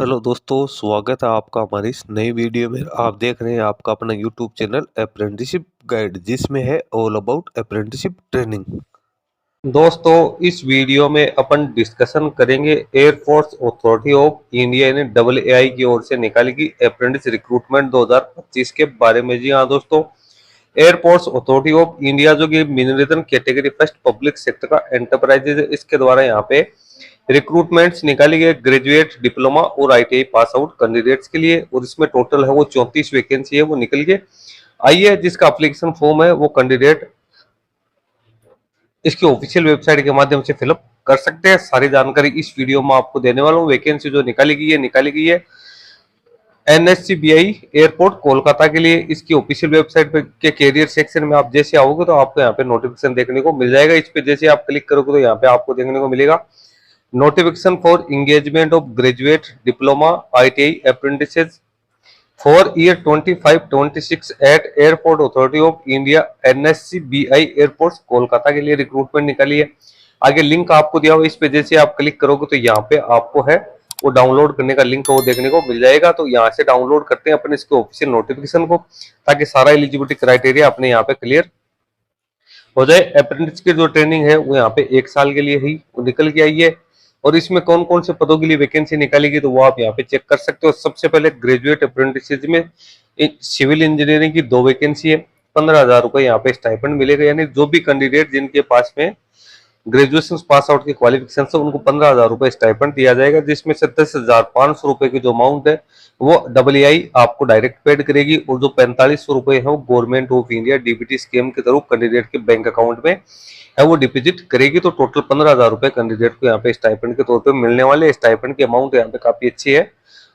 Hello दोस्तों, स्वागत है आपका हमारी इस नई वीडियो में। आप देख रहे हैं आपका अपना यूट्यूब चैनल अप्रेंटिसशिप गाइड, जिसमें है ऑल अबाउट अप्रेंटिसशिप ट्रेनिंग। दोस्तों, इस वीडियो में अपन डिस्कशन करेंगे एयरफोर्स अथॉरिटी ऑफ इंडिया ने AAI की ओर से निकाली गई अप्रेंटिस रिक्रूटमेंट 2025 के बारे में। जी हाँ दोस्तों, एयरफोर्स अथॉरिटी ऑफ इंडिया जो कि मिनरेतन कैटेगरी फर्स्ट पब्लिक सेक्टर का एंटरप्राइज है, इसके द्वारा यहाँ पे रिक्रूटमेंट्स निकाली गई ग्रेजुएट, डिप्लोमा और ITI पास आउट कैंडिडेट्स के लिए। और इसमें टोटल है वो 34 वैकेंसी है वो निकल के आई है, जिसका एप्लीकेशन फॉर्म है वो कैंडिडेट इसकी ऑफिशियल वेबसाइट के माध्यम से फिलअप कर सकते हैं। सारी जानकारी इस वीडियो में आपको देने वाला हूँ। वैकेंसी जो निकाली गई है NSCBI एयरपोर्ट कोलकाता के लिए। इसकी ऑफिशियल वेबसाइट पे के कैरियर सेक्शन में आप जैसे आओगे तो आपको यहाँ पे नोटिफिकेशन देखने को मिल जाएगा। इस पे जैसे आप क्लिक करोगे तो यहाँ पे आपको देखने को मिलेगा notification for engagement of graduate, diploma, ITI apprentices for year 25-26 eight airport authority of India NSCBI airport Kolkata के लिए रिक्रूटमेंट निकाली है। आगे लिंक आपको दिया हुआ, इस पे जैसे आप क्लिक करोगे तो यहाँ पे आपको है वो डाउनलोड करने का लिंक वो देखने को मिल जाएगा। तो यहाँ से डाउनलोड करते हैं अपने इसके ऑफिशियल नोटिफिकेशन को, ताकि सारा एलिजिबिलिटी क्राइटेरिया अपने यहाँ पे क्लियर हो जाए। अप्रेंटिस की जो ट्रेनिंग है वो यहाँ पे 1 साल के लिए ही वो निकल के आई है। और इसमें कौन कौन से पदों के लिए वैकेंसी निकालेगी तो वो आप यहाँ पे चेक कर सकते हो। सबसे पहले ग्रेजुएट अप्रेंटिस में सिविल इंजीनियरिंग की 2 वैकेंसी है। 15,000 रुपए यहाँ पे स्टाइपेंड मिलेगा, यानी जो भी कैंडिडेट जिनके पास में ग्रेजुएशन पास आउट की क्वालिफिकेशन से उनको 15,000 रुपए स्टाइपेंड दिया जाएगा, जिसमें से 10,500 रुपए की जो अमाउंट है वो AAI आपको डायरेक्ट पेड करेगी। और जो 4500 रुपए है वो government of India DBT scheme के थ्रू कैंडिडेट के बैंक अकाउंट में है वो डिपॉजिट करेगी। तो टोटल 15,000 रुपए कैंडिडेट को यहाँ पे स्टाइपेंड के तौर पे मिलने वाले। स्टाइपेंड की अमाउंट यहाँ पे काफी अच्छी है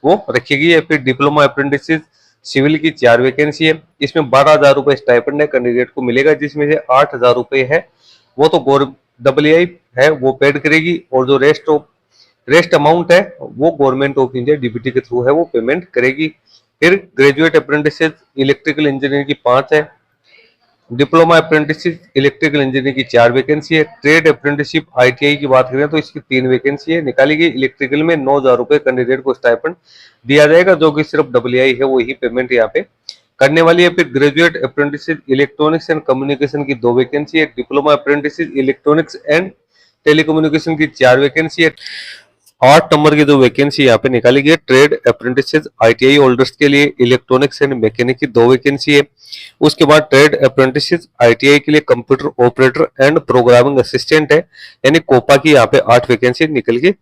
वो रखी गई है। फिर डिप्लोमा अप्रेंटिस सिविल की 4 वैकेंसी है। इसमें 12,000 रुपए स्टाइपेंड है कैंडिडेट को मिलेगा, जिसमें से 8,000 रुपए है वो तो AAI है वो पेड करेगी। और जो रेस्ट अमाउंट है वो गवर्नमेंट ऑफ इंडिया DBT के थ्रू है वो पेमेंट करेगी। फिर ग्रेजुएट अप्रेंटिस इलेक्ट्रिकल इंजीनियरिंग की 5 है। डिप्लोमा अप्रेंटिसशिप इलेक्ट्रिकल इंजीनियरिंग की 4 वैकेंसी है। ट्रेड अप्रेंटिसशिप ITI की बात करें तो इसकी 3 वैकेंसी है निकाली गई। इलेक्ट्रिकल में 9,000 रुपए कैंडिडेट को स्टाइपेंड दिया जाएगा, जो कि सिर्फ AAI है वो ही पेमेंट यहाँ पे करने वाली है। फिर graduate apprenticeship electronics and communication की 2 वैकेंसी है। Diploma apprenticeship electronics and telecommunication की 4 वैकेंसी है। 8 नंबर की जो वैकेंसी यहाँ पे निकाली गई है ट्रेड अप्रेंटिस ITI होल्डर्स के लिए। इलेक्ट्रॉनिक्स एंड मैकेनिक की 2 वैकेंसी है। उसके बाद ट्रेड अप्रेंटिस ITI के लिए computer operator and programming assistant है, यानी कोपा की यहाँ पे 8 वैकेंसी निकल के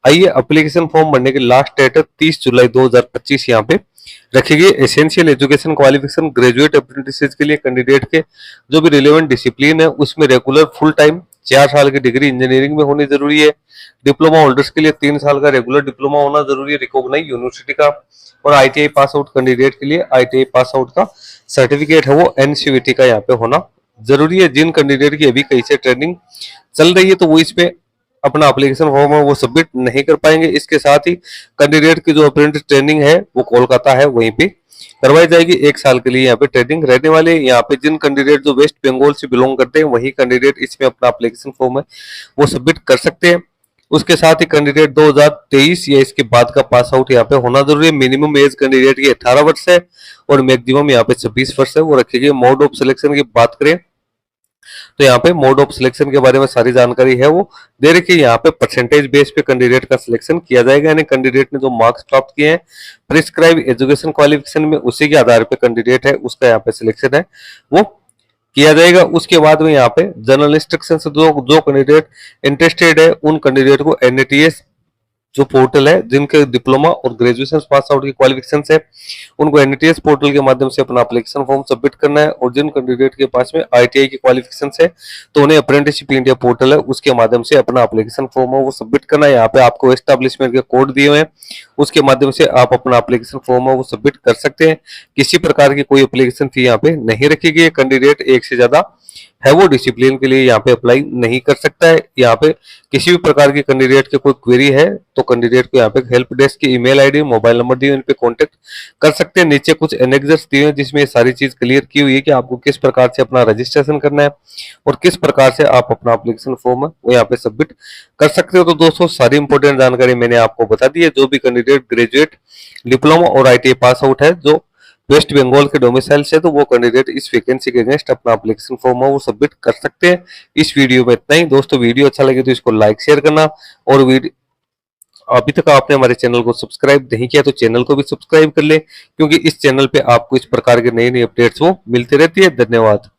आई है। एप्लीकेशन फॉर्म भरने की लास्ट डेट है 30 जुलाई 2025 यहाँ पे रखी गई। Essential education qualification graduate apprentice के लिए कैंडिडेट के जो भी रिलेवेंट डिसिप्लिन है उसमें रेगुलर फुल टाइम 4 साल की डिग्री इंजीनियरिंग में होनी जरूरी है। डिप्लोमा होल्डर्स के लिए 3 साल का रेगुलर डिप्लोमा होना जरूरी है रिकॉग्नाइज यूनिवर्सिटी का। और ITI पास आउट कैंडिडेट के लिए ITI पास आउट का सर्टिफिकेट है वो NCVT का यहाँ पे होना जरूरी है। जिन कैंडिडेट की अभी कहीं से ट्रेनिंग चल रही है तो वो इस पे अपना एप्लीकेशन फॉर्म है वो सबमिट नहीं कर पाएंगे। इसके साथ ही कैंडिडेट की जो अप्रेंटिस ट्रेनिंग है वो कोलकाता है वहीं पे करवाई जाएगी। 1 साल के लिए यहाँ पे ट्रेनिंग रहने वाले। यहाँ पे जिन कैंडिडेट जो वेस्ट बंगाल से बिलोंग करते हैं वही कैंडिडेट इसमें अपना एप्लीकेशन फॉर्म है वो सबमिट कर सकते हैं। उसके साथ ही कैंडिडेट 2023 या इसके बाद का पास आउट यहाँ पे होना जरूरी है। मिनिमम एज कैंडिडेट की 18 वर्ष है और मैक्सिमम यहाँ पे 26 वर्ष है वो रखेगी। मोड ऑफ सिलेक्शन की बात करें तो यहाँ पे मोड ऑफ सिलेक्शन के बारे में सारी जानकारी है वो दे रखी है। यहाँ पे परसेंटेज बेस पे कैंडिडेट का सिलेक्शन किया जाएगा, यानी कैंडिडेट ने जो मार्क्स प्राप्त किए हैं प्रिस्क्राइब एजुकेशन क्वालिफिकेशन में उसी के आधार पे कैंडिडेट है उसका यहाँ पे सिलेक्शन है वो किया जाएगा। उसके बाद में यहाँ पे जनरल इंस्ट्रक्शन से जो कैंडिडेट इंटरेस्टेड है उन कैंडिडेट को NATS जो पोर्टल है जिनके डिप्लोमा और ग्रेजुएशन पास आउट की क्वालिफिकेशन है उनको NATS पोर्टल के माध्यम से अपना एप्लीकेशन फॉर्म सबमिट करना है। और जिन कैंडिडेट के पास में ITI की क्वालिफिकेशन है तो उन्हें अप्रेंटिसशिप इंडिया पोर्टल है उसके माध्यम से अपना एप्लीकेशन फॉर्म है वो सबमिट करना है। यहाँ पे आपको एस्टेब्लिशमेंट के कोड दिए हुए हैं, उसके माध्यम से आप अपना एप्लीकेशन फॉर्म है वो सबमिट कर सकते हैं। किसी प्रकार की कोई एप्लीकेशन फी यहाँ पे नहीं रखी गई है। कैंडिडेट 1 से ज्यादा है वो डिसिप्लिन के लिए यहाँ पे अप्लाई नहीं कर सकता है। यहाँ पे किसी भी प्रकार की कैंडिडेट के कोई क्वेरी है तो कैंडिडेट को यहाँ पे हेल्प डेस्क की ईमेल आईडी मोबाइल नंबर दिए, इन पे कांटेक्ट कर सकते हैं। नीचे कुछ एनेक्सर्स दिए हैं जिसमें ये सारी चीज क्लियर की हुई है कि आपको किस प्रकार से अपना रजिस्ट्रेशन करना है और किस प्रकार से आप अपना एप्लीकेशन फॉर्म है वो यहाँ पे सबमिट कर सकते हो। तो दोस्तों सारी इंपॉर्टेंट जानकारी मैंने आपको बता दी है। जो भी कैंडिडेट ग्रेजुएट, डिप्लोमा और ITI पास आउट है जो वेस्ट बंगाल के डोमिसाइल से, तो वो कैंडिडेट इस वैकेंसी के अगेंस्ट अपना एप्लीकेशन फॉर्म है वो सबमिट कर सकते हैं। इस वीडियो में इतना ही दोस्तों। वीडियो अच्छा लगे तो इसको लाइक शेयर करना, और अभी तक आपने हमारे चैनल को सब्सक्राइब नहीं किया तो चैनल को भी सब्सक्राइब कर ले, क्योंकि इस चैनल पे आपको इस प्रकार के नई नई अपडेट्स वो मिलती रहती है। धन्यवाद।